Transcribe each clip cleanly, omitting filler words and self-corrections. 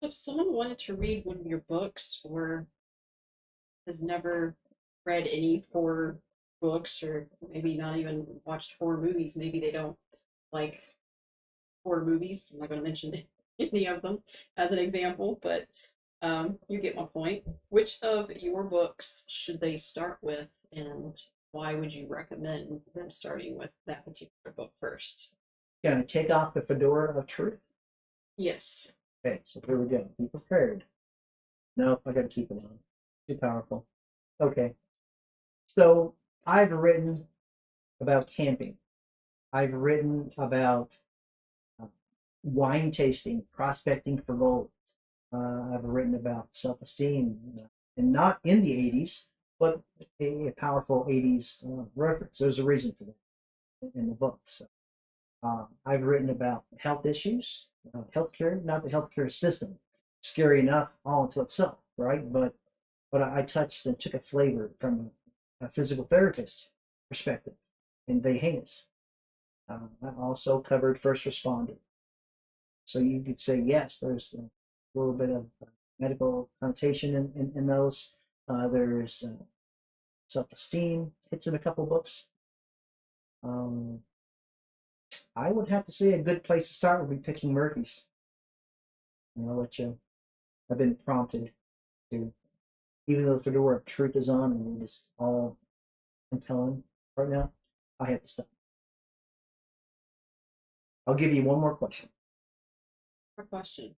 So if someone wanted to read one of your books or has never read any horror books or maybe not even watched horror movies, maybe they don't like horror movies. I'm not going to mention any of them as an example, but you get my point. Which of your books should they start with, and why would you recommend them starting with that particular book first? Can I take off the fedora of truth? Yes. Okay, so here we go. Be prepared. No, I gotta keep it on. Too powerful. Okay, so I've written about camping. I've written about uh, wine tasting, prospecting for gold. I've written about self-esteem, and not in the 80s, but a powerful 80s reference. There's a reason for that in the book. So, I've written about health issues, healthcare, not the healthcare system. Scary enough all into itself, right? But I touched and took a flavor from a physical therapist perspective in the heinous. I also covered first responder. So you could say, yes, there's a little bit of medical connotation in those. There's self esteem, hits in a couple books. Um, I would have to say a good place to start would be picking Murphy's. Which I've been prompted to, even though the fedora of truth is on and it's all compelling right now, I have to stop. I'll give you one more question. For question.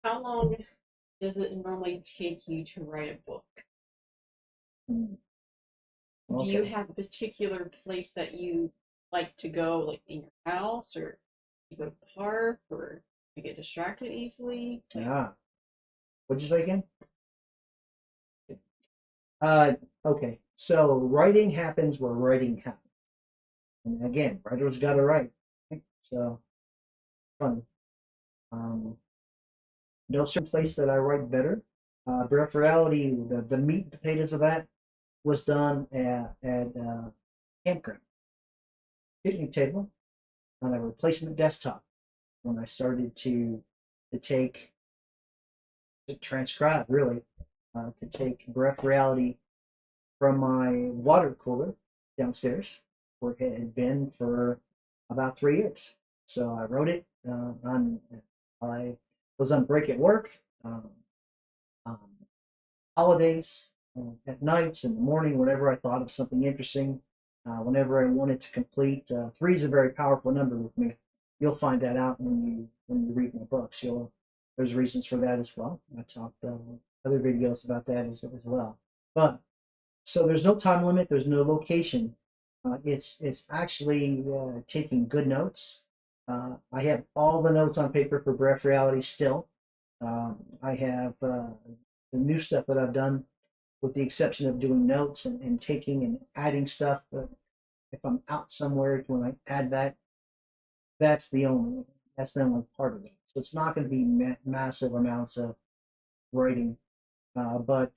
How long does it normally take you to write a book? Hmm. Do you Okay. have a particular place that you like to go, like in your house, or you go to the park, or you get distracted easily? Like, Ah, what'd you say again? Uh, okay. So writing happens where writing happens. And again, writers got to write. So fun. Um, no certain place that I write better. Breath Reality, the meat and potatoes of that was done at campground picnic table on a replacement desktop when I started to take to transcribe really to take Breath Reality from my water cooler downstairs where it had been for about 3 years. So I wrote it on. I was on break at work, um, um, holidays, at nights, in the morning, whenever I thought of something interesting, whenever I wanted to complete. Three is a very powerful number with me. You'll find that out when you read my books. There's reasons for that as well. I talked other videos about that as well. But so there's no time limit. There's no location. It's actually taking good notes. I have all the notes on paper for Breath Reality still. I have the new stuff that I've done, with the exception of doing notes and taking and adding stuff. But if I'm out somewhere, when I add that, that's the only that's the only part of it. So it's not going to be massive amounts of writing. But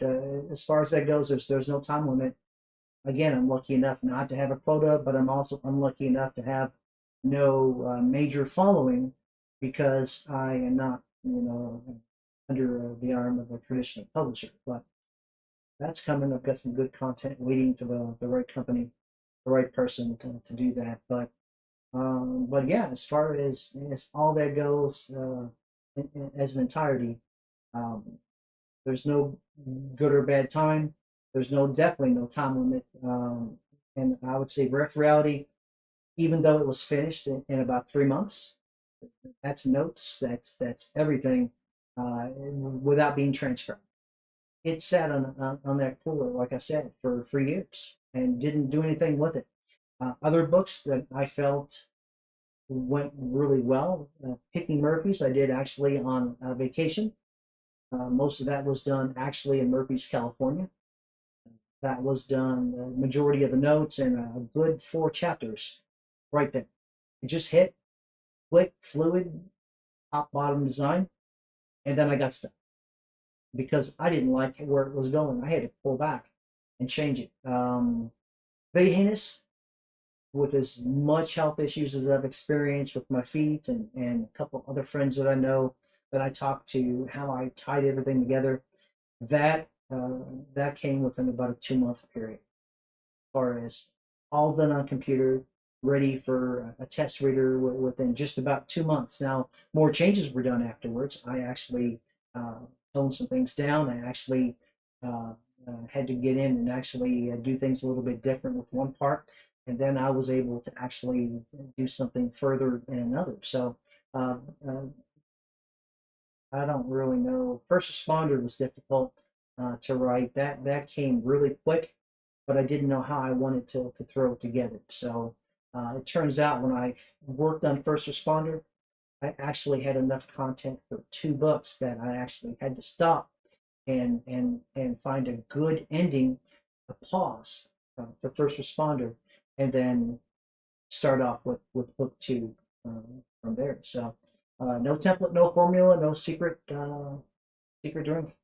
as far as that goes, there's no time limit. Again, I'm lucky enough not to have a quota, but I'm also unlucky enough to have no major following because I am not, under the arm of a traditional publisher. But that's coming. I've got some good content waiting for the right company, the right person to do that. But yeah, as far as all that goes, as an entirety, um, there's no good or bad time. There's definitely no time limit. And I would say Breath Reality, even though it was finished in about 3 months, that's notes, that's everything, without being transcribed. It sat on that cooler, like I said, for 3 years and didn't do anything with it. Other books that I felt went really well, Picking Murphy's, I did actually on vacation. Most of that was done actually in Murphy's, California. That was done, the majority of the notes and a good 4 chapters right there. It just hit, quick, fluid, top bottom design, and then I got stuck because I didn't like where it was going. I had to pull back and change it. The Heinous, with as much health issues as I've experienced with my feet and a couple other friends that I know that I talked to, how I tied everything together, that that came within about a 2 month period. As far as all done on computer, ready for a test reader within just about 2 months. Now, more changes were done afterwards. I actually uh, toned some things down. I actually had to get in and actually do things a little bit different with one part, and then I was able to actually do something further in another. So uh, uh, I don't really know. First responder was difficult to write. That came really quick, but I didn't know how I wanted to throw it together. So it turns out when I worked on first responder, I actually had enough content for 2 books that I actually had to stop and find a good ending, a pause for first responder, and then start off with book two from there. So no template, no formula, no secret drink.